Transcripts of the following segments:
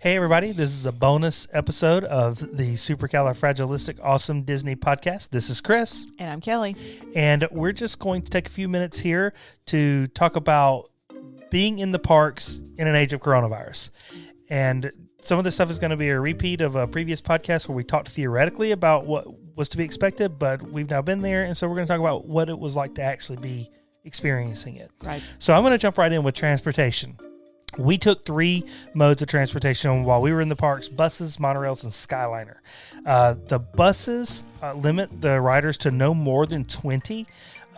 Hey everybody, this is a bonus episode of the Supercalifragilistic Awesome Disney podcast. This is Chris. And I'm Kelly. And we're just going to take a few minutes here to talk about being in the parks in an age of coronavirus. And some of this stuff is going to be a repeat of a previous podcast where we talked theoretically about what was to be expected, but we've now been there. And so we're going to talk about what it was like to actually be experiencing it. Right. So I'm going to jump right in with transportation. We took 3 modes of transportation while we were in the parks: buses, monorails, and Skyliner. The buses limit the riders to no more than 20.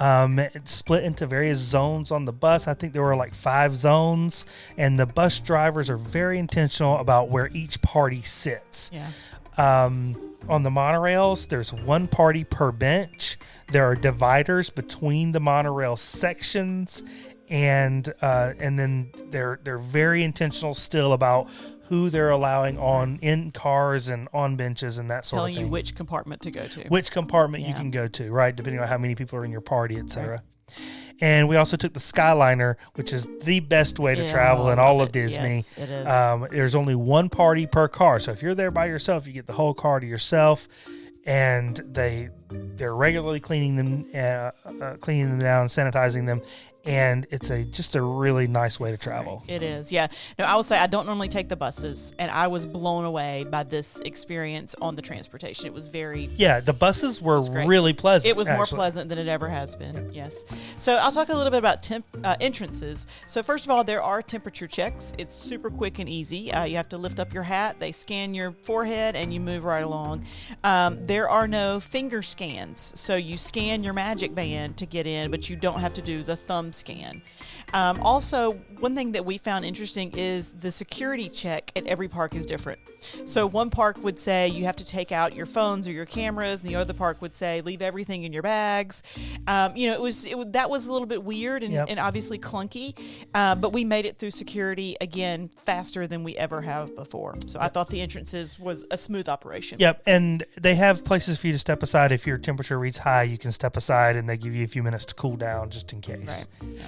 It's split into various zones on the bus. I think there were like 5 zones, and the bus drivers are very intentional about where each party sits. Yeah. On the monorails, there's 1 party per bench. There are dividers between the monorail sections. And then they're very intentional still about who they're allowing on in cars and on benches and that sort of thing. Telling you which compartment to go to. Which compartment you can go to, right? Depending on how many people are in your party, etc. Right. And we also took the Skyliner, which is the best way to travel in all of Disney. Yes, it is. There's only 1 party per car. So if you're there by yourself, you get the whole car to yourself. And they're regularly cleaning them down, sanitizing them. And it's just a really nice way to travel. It is, yeah. No, I will say I don't normally take the buses, and I was blown away by this experience on the transportation. It was very... Yeah, the buses were really pleasant. It was more pleasant than it ever has been, yes. So I'll talk a little bit about entrances. So first of all, there are temperature checks. It's super quick and easy. You have to lift up your hat, they scan your forehead, and you move right along. There are no finger scans, so you scan your Magic Band to get in, but you don't have to do the thumb scan. Also, one thing that we found interesting is the security check at every park is different. So one park would say you have to take out your phones or your cameras, and the other park would say leave everything in your bags. That was a little bit weird and obviously clunky, but we made it through security again faster than we ever have before. So I thought the entrances was a smooth operation. Yep, and they have places for you to step aside. If your temperature reads high, you can step aside, and they give you a few minutes to cool down just in case. Right.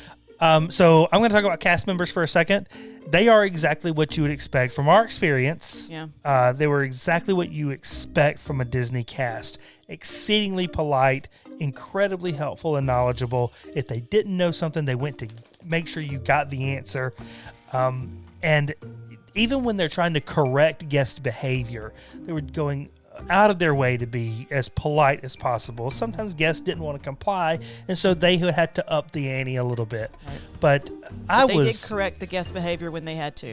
Yep. So I'm going to talk about cast members for a second. They are exactly what you would expect from our experience. Yeah. They were exactly what you expect from a Disney cast. Exceedingly polite, incredibly helpful and knowledgeable. If they didn't know something, they went to make sure you got the answer. And even when they're trying to correct guest behavior, they were going out of their way to be as polite as possible. Sometimes guests didn't want to comply, and so they had to up the ante a little bit. Right. But they did correct the guest behavior when they had to.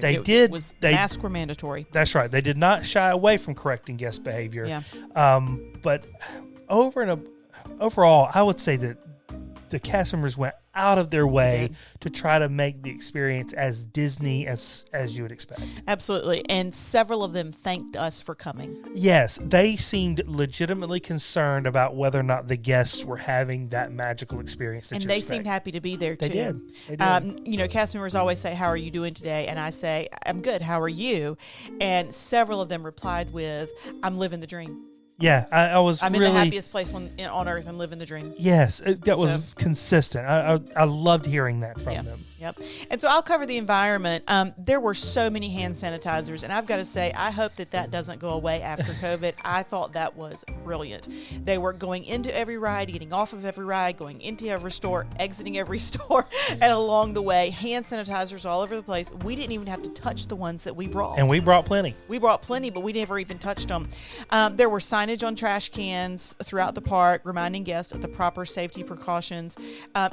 Masks were mandatory. That's right. They did not shy away from correcting guest behavior. Yeah. But overall, I would say that the cast members went out of their way to try to make the experience as Disney as you would expect. Absolutely. And several of them thanked us for coming. Yes, they seemed legitimately concerned about whether or not the guests were having that magical experience that and you they expect. Seemed happy to be there too. They did. Cast members always say, "How are you doing today?" And I say, "I'm good. How are you?" And several of them replied with, "I'm living the dream." Yeah, I'm in the happiest place on earth. I'm living the dream. Yes, that was consistent. I loved hearing that from them. Yep. And so I'll cover the environment. There were so many hand sanitizers, and I've got to say, I hope that doesn't go away after COVID. I thought that was brilliant. They were going into every ride, getting off of every ride, going into every store, exiting every store, and along the way, hand sanitizers all over the place. We didn't even have to touch the ones that we brought. And we brought plenty. We brought plenty, but we never even touched them. There were signage on trash cans throughout the park, reminding guests of the proper safety precautions.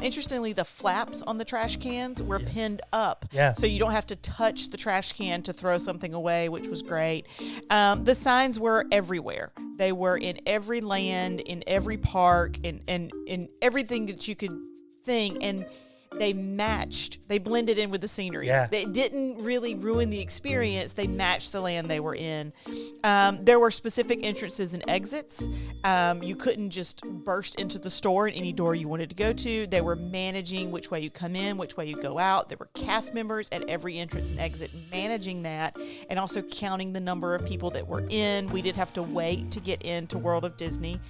Interestingly, the flaps on the trash cans were pinned up, so you don't have to touch the trash can to throw something away, which was great. The signs were everywhere. They were in every land, in every park, in everything that you could think, and they blended in with the scenery. Yeah. They didn't really ruin the experience. They matched the land they were in. There were specific entrances and exits. You couldn't just burst into the store in any door you wanted to go to. They were managing which way you come in, which way you go out. There were cast members at every entrance and exit managing that, and also counting the number of people that were in. We did have to wait to get into World of Disney.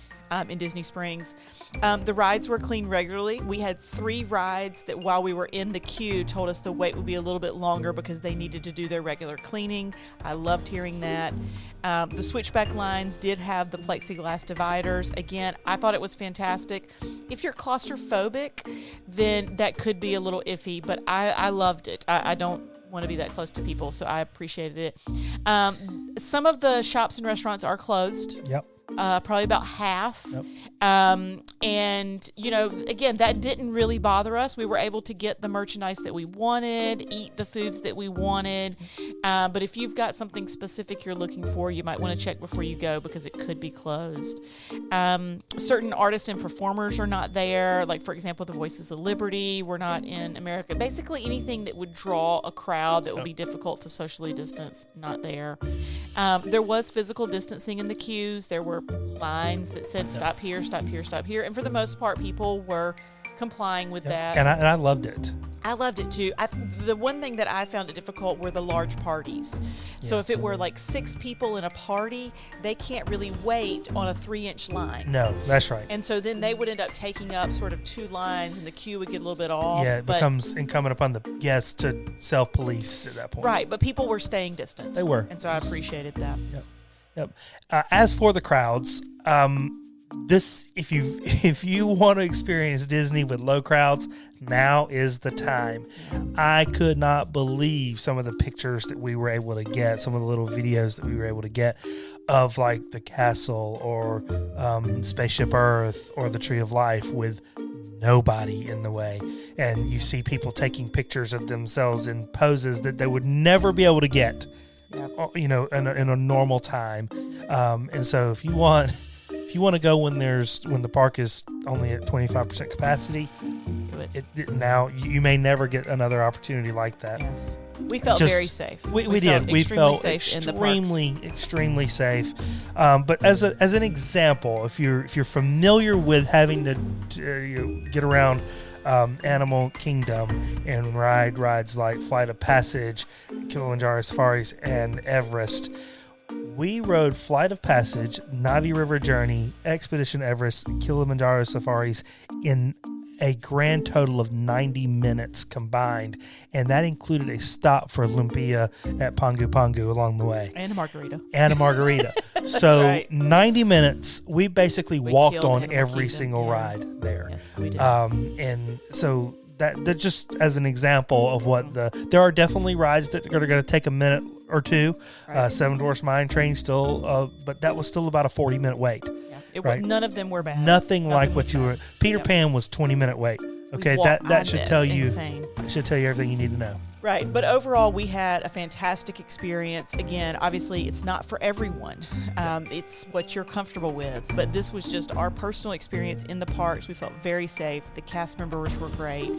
in Disney Springs. The rides were cleaned regularly. We had 3 rides that while we were in the queue told us the wait would be a little bit longer because they needed to do their regular cleaning. I loved hearing that. The switchback lines did have the plexiglass dividers. Again, I thought it was fantastic. If you're claustrophobic, then that could be a little iffy, but I loved it. I don't want to be that close to people, so I appreciated it. Some of the shops and restaurants are closed. Yep. Probably about half. Yep. And, again, that didn't really bother us. We were able to get the merchandise that we wanted, eat the foods that we wanted. But if you've got something specific you're looking for, you might want to check before you go because it could be closed. Certain artists and performers are not there. Like, for example, the Voices of Liberty were not in America. Basically, anything that would draw a crowd that would be difficult to socially distance, not there. There was physical distancing in the queues. There were lines that said stop here, stop here, stop here. And for the most part, people were complying with that. And I loved it. I loved it too. The one thing that I found it difficult were the large parties. So if it were like 6 people in a party, they can't really wait on a 3-inch line. No, that's right. And so then they would end up taking up sort of 2 lines and the queue would get a little bit off. Yeah, it becomes incumbent upon the guests to self-police at that point. Right, but people were staying distant. They were. And so I appreciated that. Yep. As for the crowds, this if you want to experience Disney with low crowds, now is the time. I could not believe some of the pictures that we were able to get, some of the little videos that we were able to get of like the castle or Spaceship Earth or the Tree of Life with nobody in the way. And you see people taking pictures of themselves in poses that they would never be able to get. In a normal time, and so if you want to go when the park is only at 25% capacity, now you may never get another opportunity like that. Yes, we felt very safe. We did. We felt extremely safe. But as an example, if you're familiar with having to get around Animal Kingdom and ride rides like Flight of Passage, Kilimanjaro Safaris, and Everest, we rode Flight of Passage, Navi River Journey, Expedition Everest, Kilimanjaro Safaris in a grand total of 90 minutes combined, and that included a stop for Lumpia at Pangu Pangu along the way. And a margarita. So right. 90 minutes, we basically walked on every single ride there. Yes, we did. And so that just as an example of what there are definitely rides that are going to take a minute or two. Right. Seven Dwarfs Mine Train still, but that was still about a 40-minute wait. Right. None of them were bad. Nothing like what you were. Peter Pan was 20-minute wait. Okay, that should tell you. Insane. Should tell you everything you need to know. Right, but overall we had a fantastic experience. Again, obviously it's not for everyone. It's what you're comfortable with, but this was just our personal experience in the parks. We felt very safe. The cast members were great,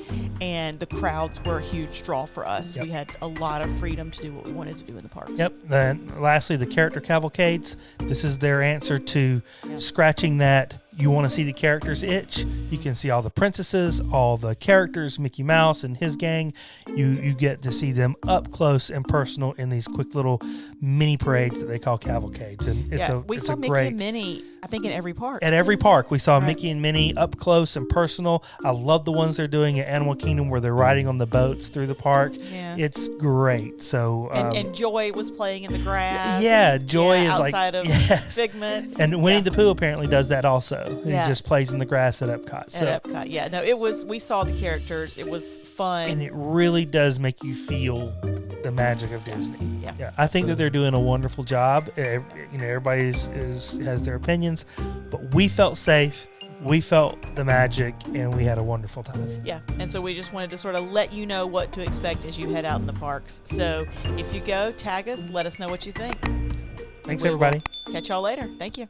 and the crowds were a huge draw for us. Yep. We had a lot of freedom to do what we wanted to do in the parks. Yep. Then lastly, the character cavalcades. This is their answer to scratching that. You want to see the characters itch. You can see all the princesses, all the characters, Mickey Mouse and his gang. You get to see them up close and personal in these quick little mini parades that they call cavalcades. And we saw Mickey and Minnie, I think, in every park. At every park, we saw Mickey and Minnie up close and personal. I love the ones they're doing at Animal Kingdom where they're riding on the boats through the park. Yeah. It's great. So and Joy was playing in the grass. Yeah, Joy is outside of Figments. And Winnie the Pooh apparently does that also. He just plays in the grass at Epcot. At Epcot, yeah. No, it was. We saw the characters. It was fun, and it really does make you feel the magic of Disney. Yeah. I think that they're doing a wonderful job. Everybody has their opinions, but we felt safe. We felt the magic, and we had a wonderful time. Yeah, and so we just wanted to sort of let you know what to expect as you head out in the parks. So if you go, tag us. Let us know what you think. Thanks, everybody. Catch y'all later. Thank you.